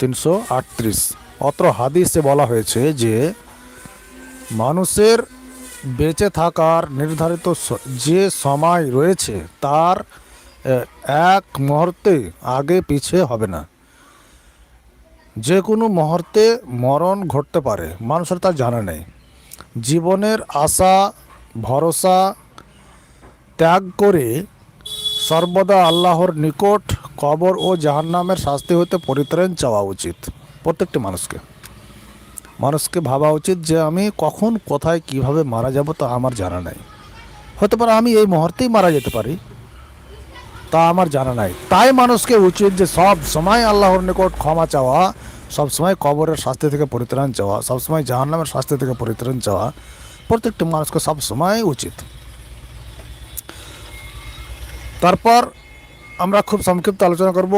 338। অত্র হাদিসে বলা হয়েছে যে মানুষের বেঁচে থাকার নির্ধারিত যে সময় রয়েছে তার এক মুহূর্তে আগে পিছে হবে না। যে কোনো মুহূর্তে মরণ ঘটতে পারে, মানুষের তা জানা নেই। জীবনের আশা ভরসা ত্যাগ করে সর্বদা আল্লাহর নিকট কবর ও জাহান্নামের শাস্তি হতে পরিত্রাণ চাওয়া উচিত। প্রত্যেকটি মানুষকে ভাবা উচিত যে আমি কখন কোথায় কিভাবে মারা যাব তা আমার জানা নাই। হতে পারে আমি এই মুহূর্তেই মারা যেতে পারি, তা আমার জানা নাই। তাই মানুষকে উচিত যে সব সময় আল্লাহর নিকট ক্ষমা চাওয়া, সবসময় কবরের শাস্তি থেকে পরিত্রাণ চাওয়া, সবসময় জাহান্নামের শাস্তি থেকে পরিত্রাণ চাওয়া প্রত্যেকটি মানুষকে সবসময় উচিত। তারপর আমরা খুব সংক্ষিপ্ত আলোচনা করব